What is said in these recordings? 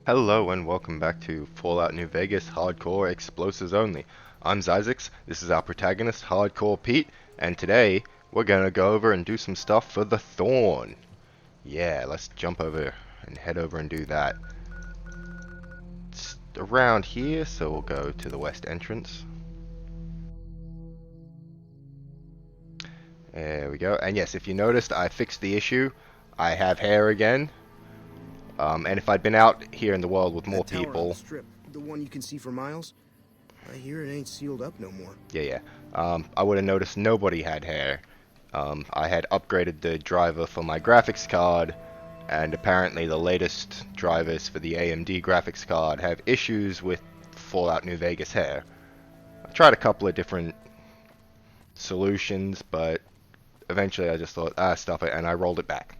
Hello and welcome back to Fallout New Vegas Hardcore Explosives Only. I'm Zyzix, this is our protagonist, Hardcore Pete, and today we're gonna go over and do some stuff for the Thorn. Yeah, let's jump over and head over and do that. It's around here, so we'll go to the west entrance. There we go, and yes, if you noticed, I fixed the issue. I have hair again. And if I'd been out here in the world with more That tower on the people, strip, the one you can see for miles, I hear it ain't sealed up no more. yeah, I would have noticed nobody had hair. I had upgraded the driver for my graphics card, and apparently the latest drivers for the AMD graphics card have issues with Fallout New Vegas hair. I tried a couple of different solutions, but eventually I just thought, stuff it, and I rolled it back.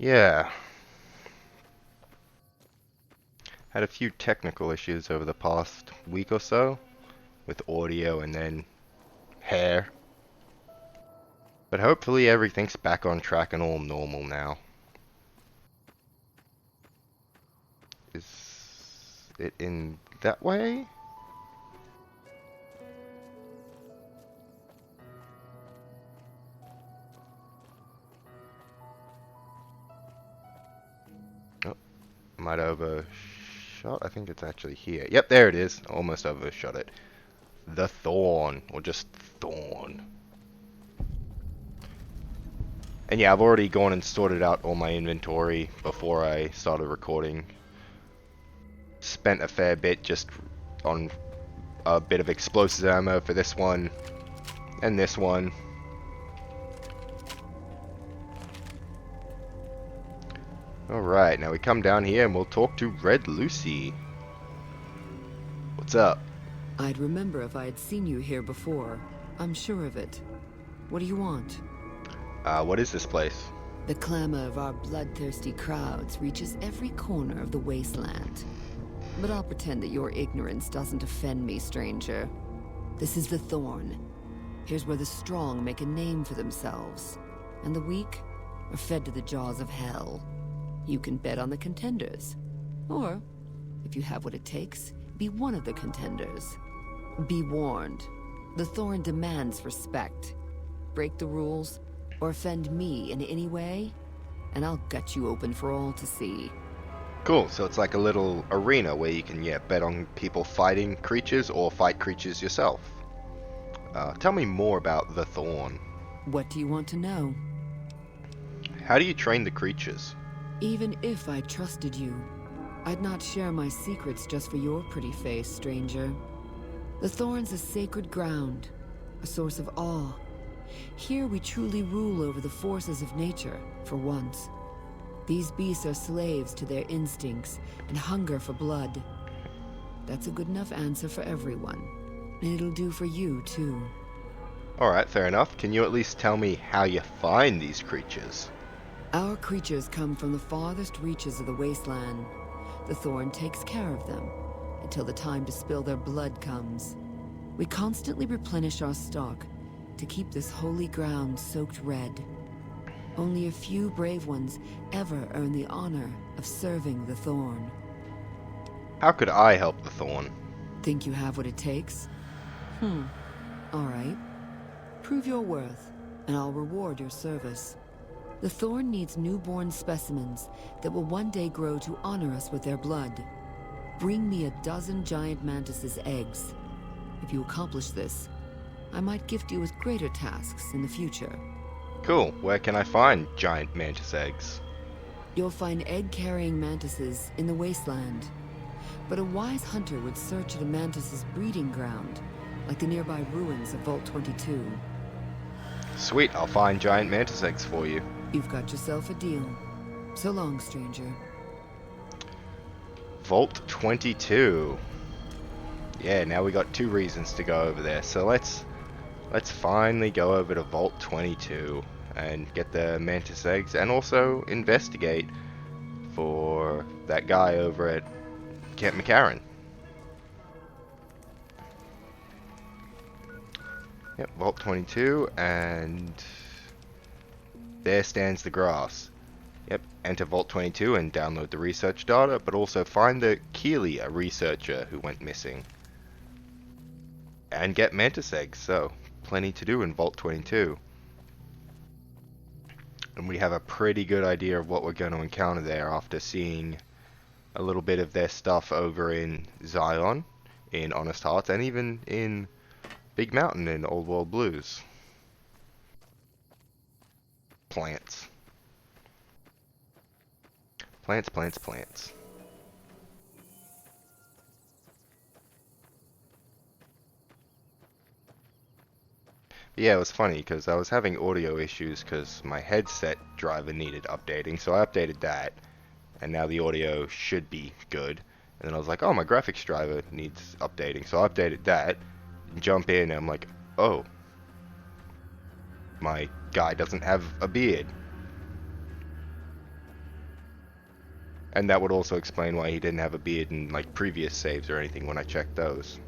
Yeah. Had a few technical issues over the past week or so with audio and then hair. But hopefully everything's back on track and all normal now. Is it in that way? Oh, might have overshot. I think it's actually here. Yep, there it is. Almost overshot it. The Thorn, or just Thorn. And yeah, I've already gone and sorted out all my inventory before I started recording. Spent a fair bit just on a bit of explosives ammo for this one and this one. Alright, now we come down here and we'll talk to Red Lucy. What's up? I'd remember if I had seen you here before. I'm sure of it. What do you want? What is this place? The clamor of our bloodthirsty crowds reaches every corner of the wasteland. But I'll pretend that your ignorance doesn't offend me, stranger. This is the Thorn. Here's where the strong make a name for themselves, and the weak are fed to the jaws of hell. You can bet on the contenders. Or, if you have what it takes, be one of the contenders. Be warned. The Thorn demands respect. Break the rules, or offend me in any way, and I'll gut you open for all to see. Cool, so it's like a little arena where you can, bet on people fighting creatures or fight creatures yourself. Tell me more about the Thorn. What do you want to know? How do you train the creatures? Even if I trusted you, I'd not share my secrets just for your pretty face, stranger. The Thorn's a sacred ground, a source of awe. Here we truly rule over the forces of nature, for once. These beasts are slaves to their instincts and hunger for blood. That's a good enough answer for everyone, and it'll do for you, too. Alright, fair enough. Can you at least tell me how you find these creatures? Our creatures come from the farthest reaches of the wasteland. The Thorn takes care of them, until the time to spill their blood comes. We constantly replenish our stock to keep this holy ground soaked red. Only a few brave ones ever earn the honor of serving the Thorn. How could I help the Thorn? Think you have what it takes? All right. Prove your worth, and I'll reward your service. The Thorn needs newborn specimens that will one day grow to honor us with their blood. Bring me 12 giant mantis's eggs. If you accomplish this, I might gift you with greater tasks in the future. Cool, where can I find giant mantis eggs? You'll find egg-carrying mantises in the wasteland. But a wise hunter would search at a mantis's breeding ground, like the nearby ruins of Vault 22. Sweet, I'll find giant mantis eggs for you. You've got yourself a deal. So long, stranger. Vault 22. Yeah, now we got 2 reasons to go over there. So let's finally go over to Vault 22 and get the mantis eggs, and also investigate for that guy over at Camp McCarran. Yep, Vault 22, and there stands the grass. Yep, enter Vault 22 and download the research data, but also find the Keeley, a researcher who went missing. And get mantis eggs, so plenty to do in Vault 22. And we have a pretty good idea of what we're going to encounter there after seeing a little bit of their stuff over in Zion, in Honest Hearts, and even in Big Mountain in Old World Blues. Plants. Plants, plants, plants. But yeah, it was funny because I was having audio issues because my headset driver needed updating, so I updated that, and now the audio should be good. And then I was like, oh, my graphics driver needs updating, so I updated that, jump in, and I'm like, oh, my guy doesn't have a beard. And that would also explain why he didn't have a beard in like previous saves or anything when I checked those.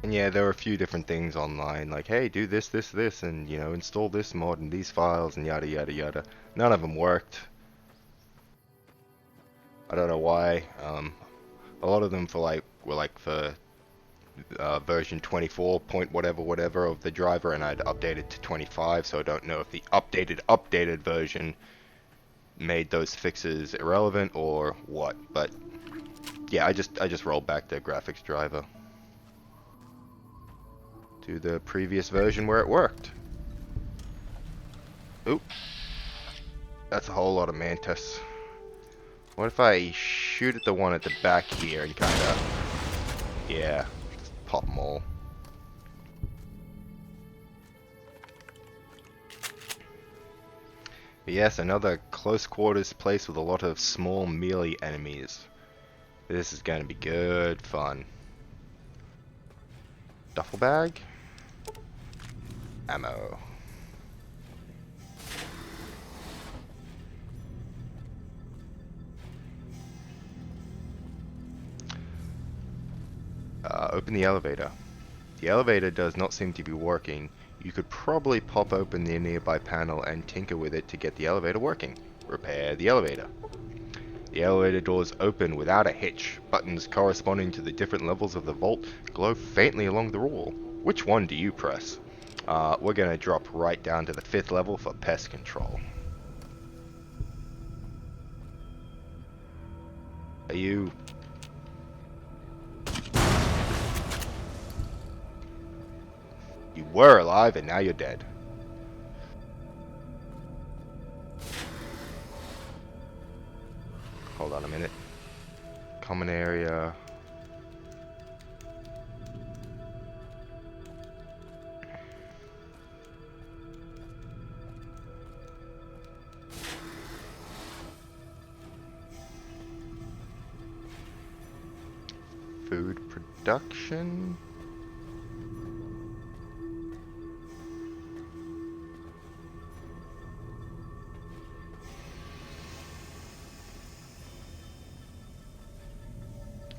And yeah, there were a few different things online, like, hey, do this, this, this, and, you know, install this mod and these files and yada yada yada. None of them worked. I don't know why. A lot of them were like for version 24 point whatever whatever of the driver, and I'd updated to 25, so I don't know if the updated version made those fixes irrelevant or what. But yeah, I just rolled back the graphics driver to the previous version where it worked. Oop, that's a whole lot of mantis. What if I shoot at the one at the back here and kinda, yeah, just pop them all. But yes, another close quarters place with a lot of small melee enemies. This is going to be good fun. Duffel bag? Ammo. Open the elevator. The elevator does not seem to be working. You could probably pop open the nearby panel and tinker with it to get the elevator working. Repair the elevator. The elevator doors open without a hitch. Buttons corresponding to the different levels of the vault glow faintly along the wall. Which one do you press? We're gonna drop right down to the 5th level for pest control. Are you... You were alive and now you're dead. Hold on a minute. Common area. Food production.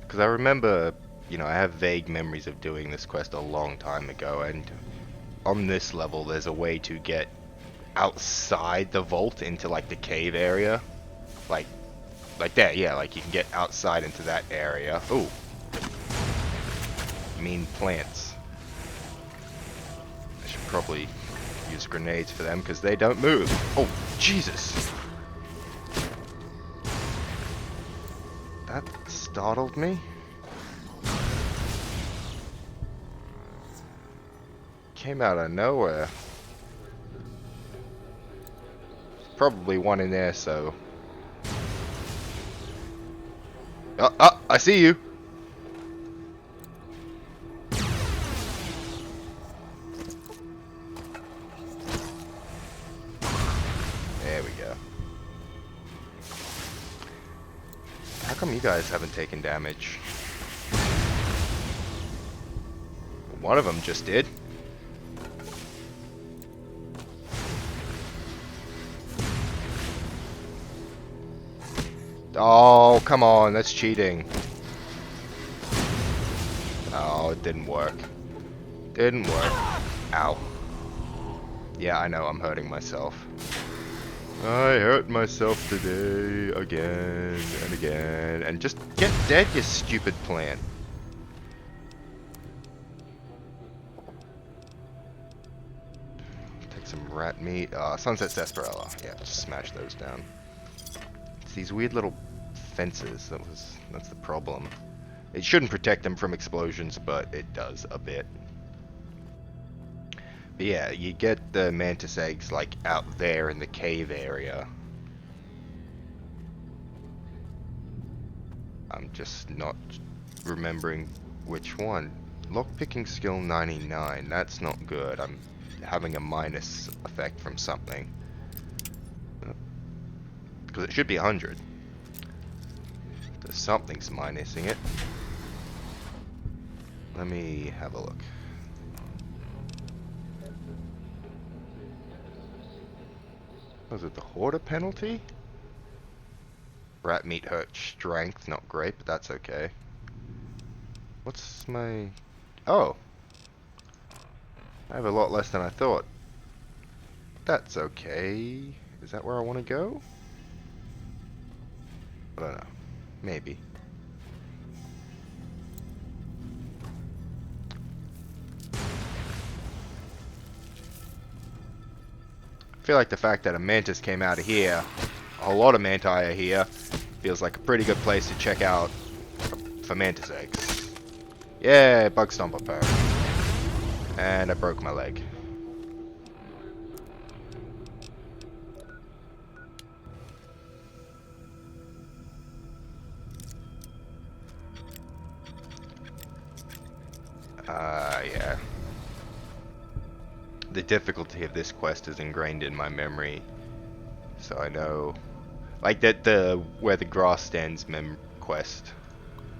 Because I remember, you know, I have vague memories of doing this quest a long time ago, and on this level there's a way to get outside the vault into like the cave area. Like that, yeah, like you can get outside into that area. Ooh. Mean plants. I should probably use grenades for them because they don't move. Oh, Jesus. That startled me. Came out of nowhere. Probably one in there, so. Oh, I see you. There we go. How come you guys haven't taken damage? One of them just did. Oh, come on, that's cheating. Oh, it didn't work. Didn't work. Ow. Yeah, I know, I'm hurting myself. I hurt myself today, again and again. And just get dead, you stupid plant. Take some rat meat. Sunset sarsaparilla. Yeah, just smash those down. It's these weird little fences. That's the problem. It shouldn't protect them from explosions, but it does a bit. But yeah, you get the mantis eggs like out there in the cave area. I'm just not remembering which one. Lockpicking skill 99. That's not good. I'm having a minus effect from something. Because it should be 100. Something's minusing it. Let me have a look. Was it the hoarder penalty? Rat meat hurt strength, not great, but that's okay. What's my... Oh! I have a lot less than I thought. That's okay. Is that where I want to go? I don't know. Maybe. I feel like the fact that a mantis came out of here, a whole lot of manti are here, feels like a pretty good place to check out for mantis eggs. Yeah, bug stomper power. And I broke my leg. Yeah. The difficulty of this quest is ingrained in my memory, so I know, like the where the grass stands quest.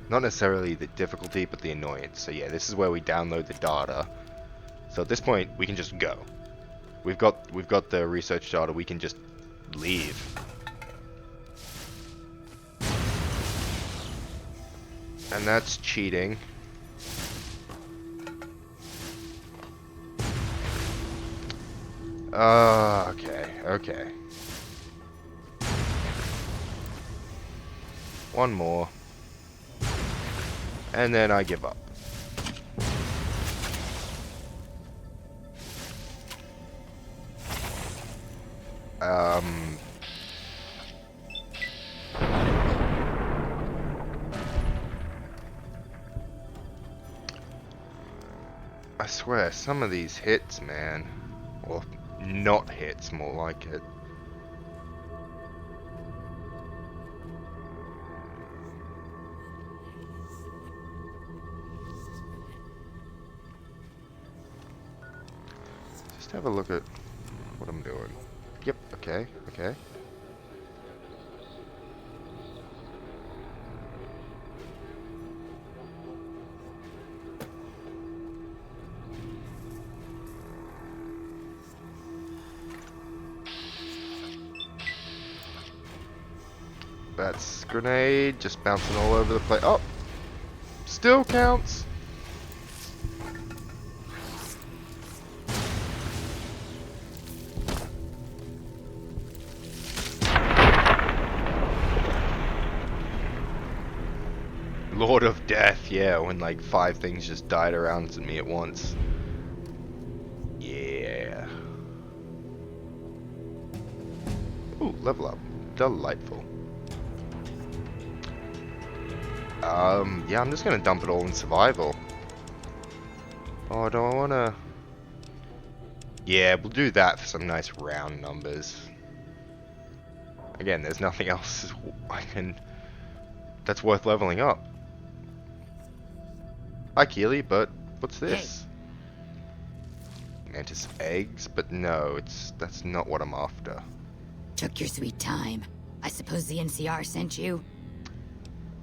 Not necessarily the difficulty, but the annoyance. So yeah, this is where we download the data. So at this point, we can just go. We've got the research data. We can just leave. And that's cheating. Okay. One more. And then I give up. I swear, some of these hits, man. Or not hits, more like it. Just have a look at what I'm doing. Yep, okay. That's grenade, just bouncing all over the place. Oh! Still counts! Lord of Death, yeah, when like 5 things just died around me at once. Yeah. Ooh, level up. Delightful. Yeah, I'm just gonna dump it all in survival. Oh, do I wanna... Yeah, we'll do that for some nice round numbers. Again, there's nothing else that's worth leveling up. Hi, Keely, but what's this? Hey. Mantis eggs? But no, that's not what I'm after. Took your sweet time. I suppose the NCR sent you?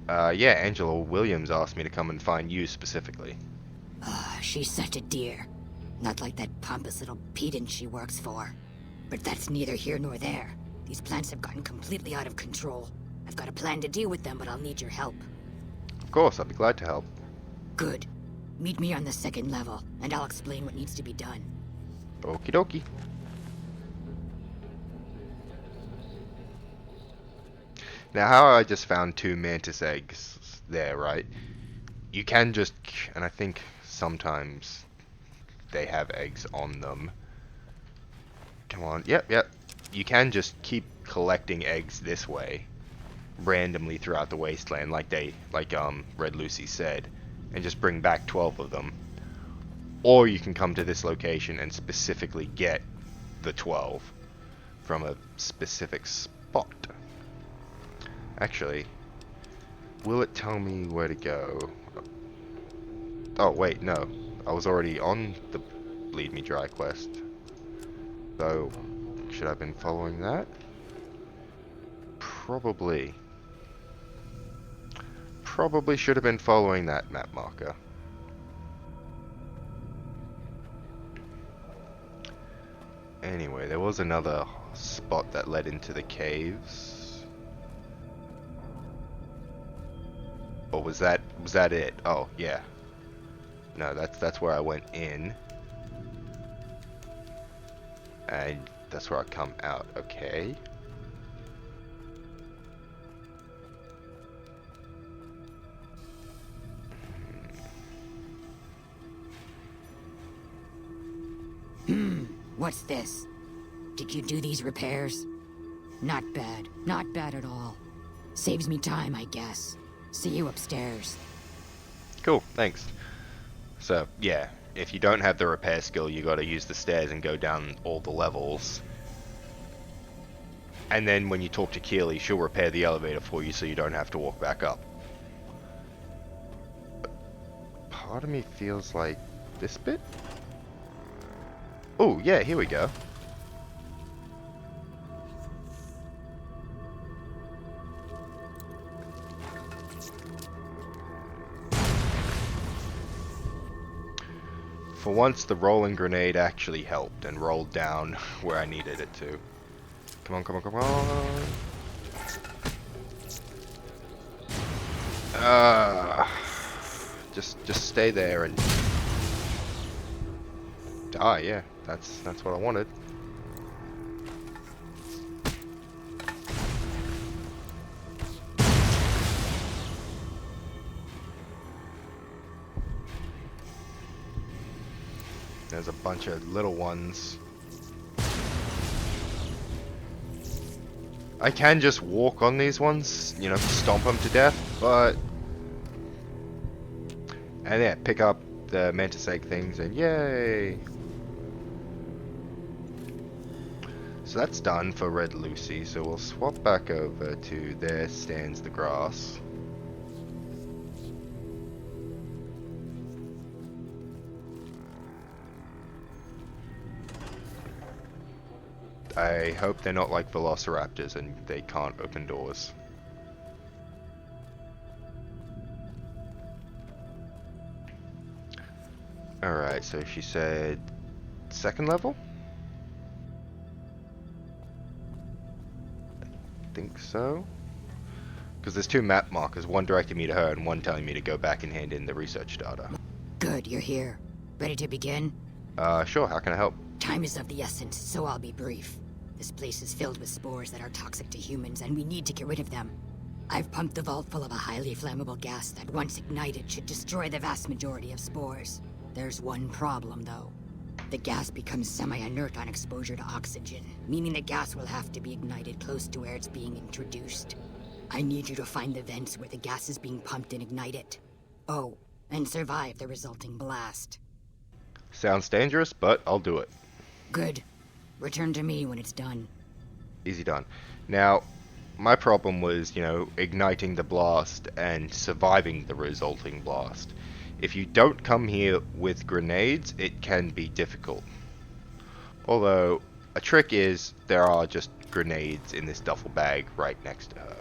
Yeah, Angela Williams asked me to come and find you specifically. Oh, she's such a dear. Not like that pompous little pedant she works for. But that's neither here nor there. These plants have gotten completely out of control. I've got a plan to deal with them, but I'll need your help. Of course, I'll be glad to help. Good. Meet me on the 2nd level, and I'll explain what needs to be done. Okie dokie. Now, how I just found 2 mantis eggs there, right? You can just, and I think sometimes they have eggs on them. Come on, yep. You can just keep collecting eggs this way, randomly throughout the wasteland, like Red Lucy said, and just bring back 12 of them. Or you can come to this location and specifically get the 12 from a specific spot. Actually, will it tell me where to go? Oh, wait, no. I was already on the Bleed Me Dry quest. So, should I have been following that? Probably. Probably should have been following that map marker. Anyway, there was another spot that led into the caves. Or was that it? Oh, yeah. No, that's where I went in. And that's where I come out. Okay. What's this? Did you do these repairs? Not bad. Not bad at all. Saves me time, I guess. See you upstairs. Cool, thanks. So, yeah, if you don't have the repair skill, you gotta use the stairs and go down all the levels. And then when you talk to Keely, she'll repair the elevator for you so you don't have to walk back up. But part of me feels like this bit? Oh, yeah, here we go. For once, the rolling grenade actually helped and rolled down where I needed it to. Come on, come on, come on. Just stay there and die. Yeah, that's what I wanted. There's a bunch of little ones. I can just walk on these ones, you know, stomp them to death, but... And yeah, pick up the mantis egg things and yay! So that's done for Red Lucy, so we'll swap back over to There Stands the Grass. I hope they're not like velociraptors and they can't open doors. Alright, so she said second level? I think so. Because there's 2 map markers, one directing me to her and one telling me to go back and hand in the research data. Good, you're here. Ready to begin? Sure, how can I help? Time is of the essence, so I'll be brief. This place is filled with spores that are toxic to humans, and we need to get rid of them. I've pumped the vault full of a highly flammable gas that, once ignited, should destroy the vast majority of spores. There's one problem, though. The gas becomes semi-inert on exposure to oxygen, meaning the gas will have to be ignited close to where it's being introduced. I need you to find the vents where the gas is being pumped and ignite it. Oh, and survive the resulting blast. Sounds dangerous, but I'll do it. Good. Return to me when it's done. Easy done. Now, my problem was, you know, igniting the blast and surviving the resulting blast. If you don't come here with grenades, it can be difficult. Although, a trick is, there are just grenades in this duffel bag right next to her.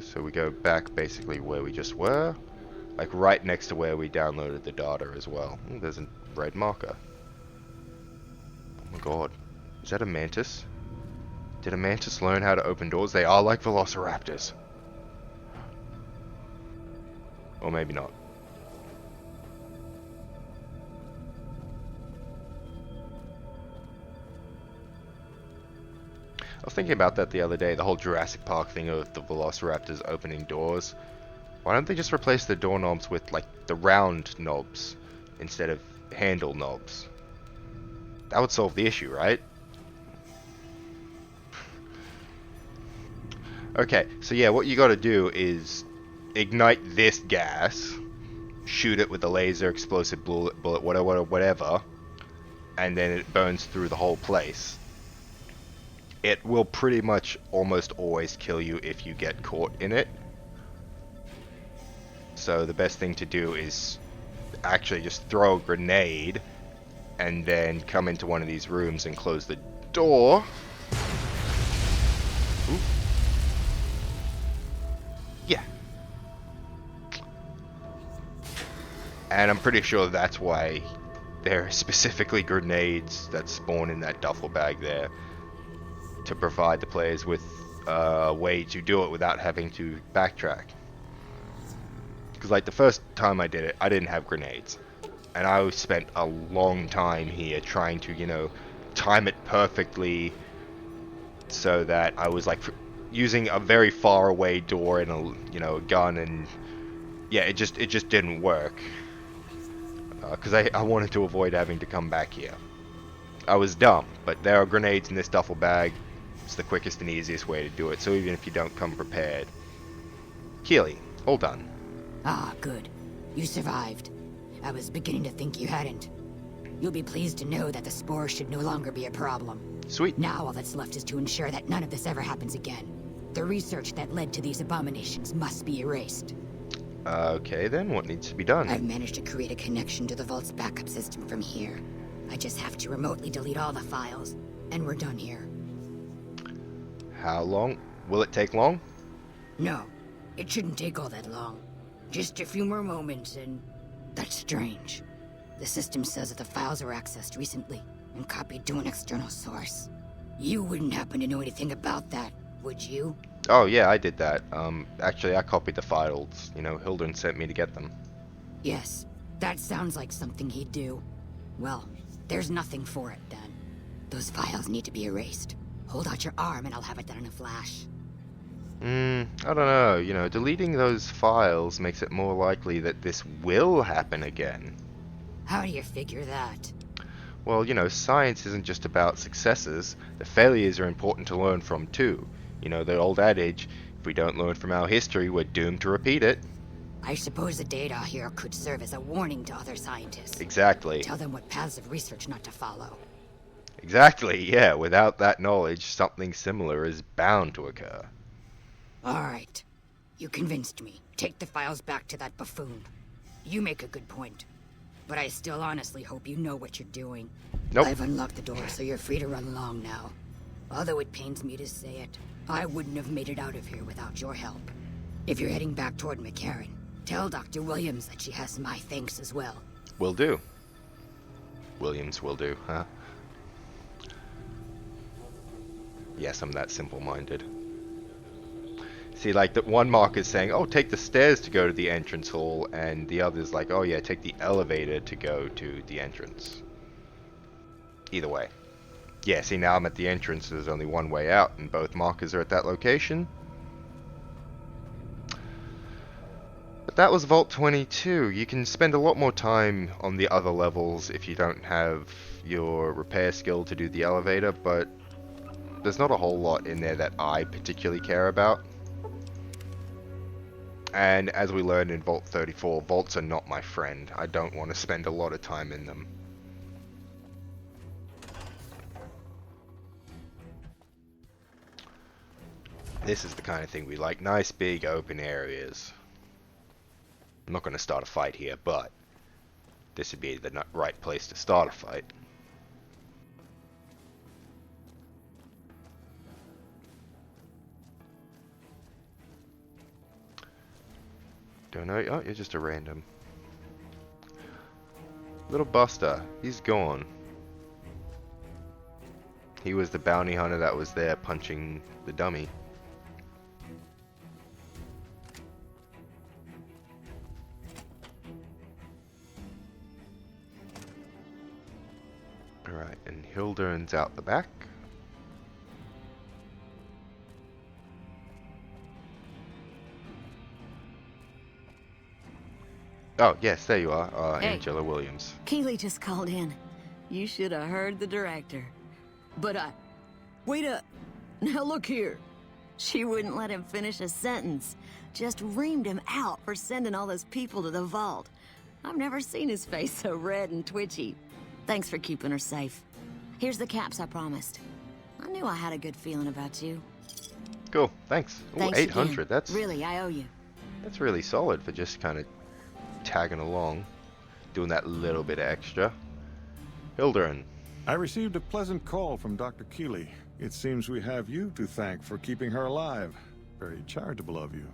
So we go back basically where we just were. Like right next to where we downloaded the data as well. Ooh, there's a red marker. Oh my god. Is that a mantis? Did a mantis learn how to open doors? They are like velociraptors. Or maybe not. was thinking about that the other day, the whole Jurassic Park thing of the velociraptors opening doors. Why don't they just replace the doorknobs with, like, the round knobs instead of handle knobs? That would solve the issue, right? Okay, so yeah, what you gotta do is ignite this gas, shoot it with a laser, explosive bullet, whatever, and then it burns through the whole place. It will pretty much almost always kill you if you get caught in it. So the best thing to do is actually just throw a grenade and then come into one of these rooms and close the door. Ooh. Yeah. And I'm pretty sure that's why there are specifically grenades that spawn in that duffel bag there, to provide the players with a way to do it without having to backtrack. Because like the first time I did it, I didn't have grenades. And I spent a long time here trying to, you know, time it perfectly so that I was like using a very far away door and a gun, and yeah, it just didn't work. Because I wanted to avoid having to come back here. I was dumb, but there are grenades in this duffel bag. It's the quickest and easiest way to do it, so even if you don't come prepared. Keely, all done. Ah, good. You survived. I was beginning to think you hadn't. You'll be pleased to know that the spore should no longer be a problem. Sweet. Now all that's left is to ensure that none of this ever happens again. The research that led to these abominations must be erased. Okay then, what needs to be done? I've managed to create a connection to the Vault's backup system from here. I just have to remotely delete all the files, and we're done here. How long? Will it take long? No, it shouldn't take all that long. Just a few more moments, and that's strange. The system says that the files were accessed recently and copied to an external source. You wouldn't happen to know anything about that, would you? Oh yeah, I did that. Actually I copied the files. You know, Hildren sent me to get them. Yes, that sounds like something he'd do. Well, there's nothing for it then. Those files need to be erased. Hold out your arm and I'll have it done in a flash. I don't know. You know, deleting those files makes it more likely that this will happen again. How do you figure that? Well, you know, science isn't just about successes. The failures are important to learn from too. You know, the old adage, if we don't learn from our history, we're doomed to repeat it. I suppose the data here could serve as a warning to other scientists. Exactly. Tell them what paths of research not to follow. Exactly, yeah. Without that knowledge, something similar is bound to occur. Alright. You convinced me. Take the files back to that buffoon. You make a good point. But I still honestly hope you know what you're doing. Nope. I've unlocked the door, so you're free to run along now. Although it pains me to say it, I wouldn't have made it out of here without your help. If you're heading back toward McCarran, tell Dr. Williams that she has my thanks as well. Will do. Williams will do, huh? Yes, I'm that simple-minded. See, like, the one mark is saying, oh, take the stairs to go to the entrance hall, and the other's like, oh yeah, take the elevator to go to the entrance. Either way. Yeah, see, now I'm at the entrance, there's only one way out, and both markers are at that location. But that was Vault 22. You can spend a lot more time on the other levels if you don't have your repair skill to do the elevator, but there's not a whole lot in there that I particularly care about. And as we learned in Vault 34, vaults are not my friend. I don't want to spend a lot of time in them. This is the kind of thing we like. Nice big open areas. I'm not going to start a fight here, but this would be the right place to start a fight. Don't know. Oh, you're just a random. Little Buster. He's gone. He was the bounty hunter that was there punching the dummy. Alright, and Hildern's out the back. Oh, yes, there you are, Hey. Angela Williams. Keeley just called in. You should have heard the director. But wait up. Now look here. She wouldn't let him finish a sentence. Just reamed him out for sending all those people to the vault. I've never seen his face so red and twitchy. Thanks for keeping her safe. Here's the caps I promised. I knew I had a good feeling about you. Cool, thanks. Ooh, Thanks 800, again. Really, I owe you. that's really solid for just kind of tagging along, doing that little bit of extra. Hildren. I received a pleasant call from Dr. Keeley. It seems we have you to thank for keeping her alive. Very charitable of you.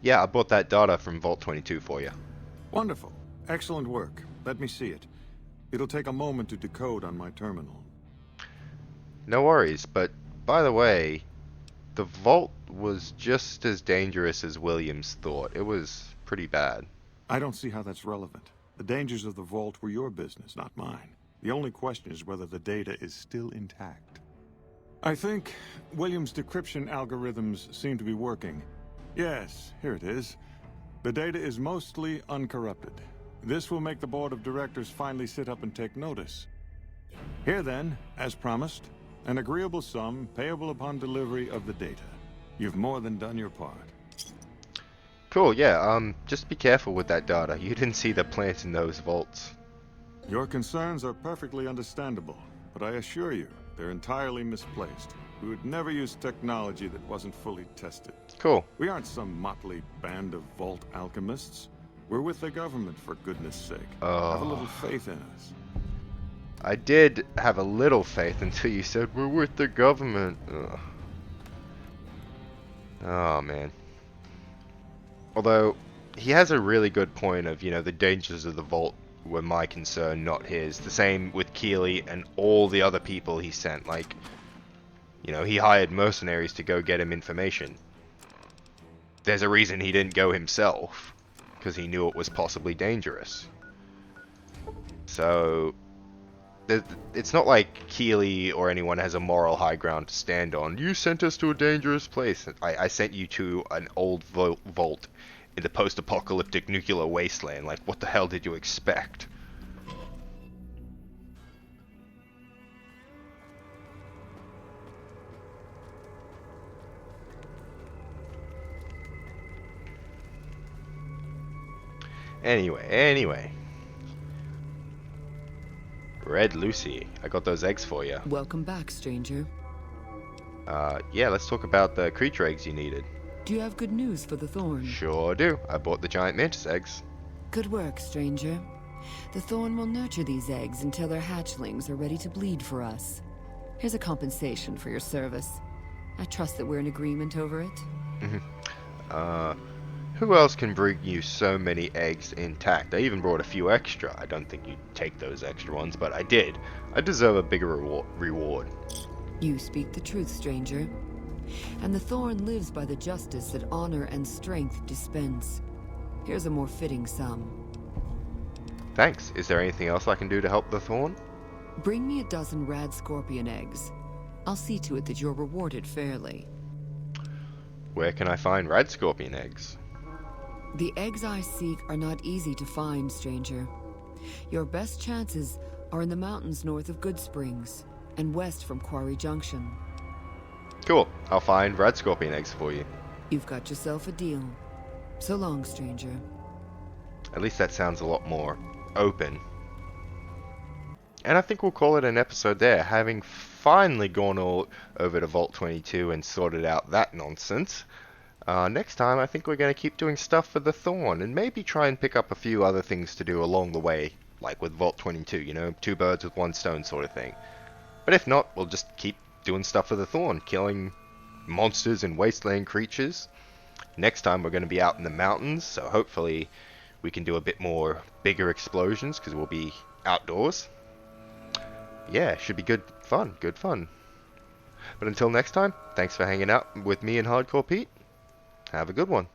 Yeah, I bought that data from Vault 22 for you. Wonderful. Excellent work. Let me see it. It'll take a moment to decode on my terminal. No worries, but by the way, the Vault was just as dangerous as Williams thought. It was pretty bad. I don't see how that's relevant. The dangers of the Vault were your business, not mine. The only question is whether the data is still intact. I think Williams' decryption algorithms seem to be working. Yes, here it is. The data is mostly uncorrupted. This will make the board of directors finally sit up and take notice. Here then, as promised, an agreeable sum payable upon delivery of the data. You've more than done your part. Cool, yeah, just be careful with that data. You didn't see the plant in those vaults. Your concerns are perfectly understandable, but I assure you, they're entirely misplaced. We would never use technology that wasn't fully tested. Cool. We aren't some motley band of vault alchemists. We're with the government, for goodness sake. Have a little faith in us. I did have a little faith until you said we're with the government. Ugh. Oh, man. Although, he has a really good point of, the dangers of the Vault were my concern, not his. The same with Keeley and all the other people he sent. Like, he hired mercenaries to go get him information. There's a reason he didn't go himself, because he knew it was possibly dangerous. So, it's not like Keeley or anyone has a moral high ground to stand on. You sent us to a dangerous place. I sent you to an old vault in the post-apocalyptic nuclear wasteland. Like, what the hell did you expect? Anyway. Red Lucy, I got those eggs for you. Welcome back, stranger. Yeah, let's talk about the creature eggs you needed. Do you have good news for the Thorn? Sure do. I bought the giant mantis eggs. Good work, stranger. The Thorn will nurture these eggs until their hatchlings are ready to bleed for us. Here's a compensation for your service. I trust that we're in agreement over it. Who else can bring you so many eggs intact? I even brought a few extra. I don't think you'd take those extra ones, but I did. I deserve a bigger reward. You speak the truth, stranger. And the Thorn lives by the justice that honor and strength dispense. Here's a more fitting sum. Thanks. Is there anything else I can do to help the Thorn? Bring me a dozen rad scorpion eggs. I'll see to it that you're rewarded fairly. Where can I find rad scorpion eggs? The eggs I seek are not easy to find, stranger. Your best chances are in the mountains north of Good Springs and west from Quarry Junction. Cool. I'll find rad scorpion eggs for you. You've got yourself a deal. So long, stranger. At least that sounds a lot more open. And I think we'll call it an episode there, having finally gone all over to Vault 22 and sorted out that nonsense. Next time, I think we're going to keep doing stuff for the Thorn, and maybe try and pick up a few other things to do along the way, like with Vault 22, two birds with one stone sort of thing. But if not, we'll just keep doing stuff for the Thorn, killing monsters and wasteland creatures. Next time, we're going to be out in the mountains, so hopefully we can do a bit more bigger explosions, because we'll be outdoors. Yeah, should be good fun. But until next time, thanks for hanging out with me and Hardcore Pete. Have a good one.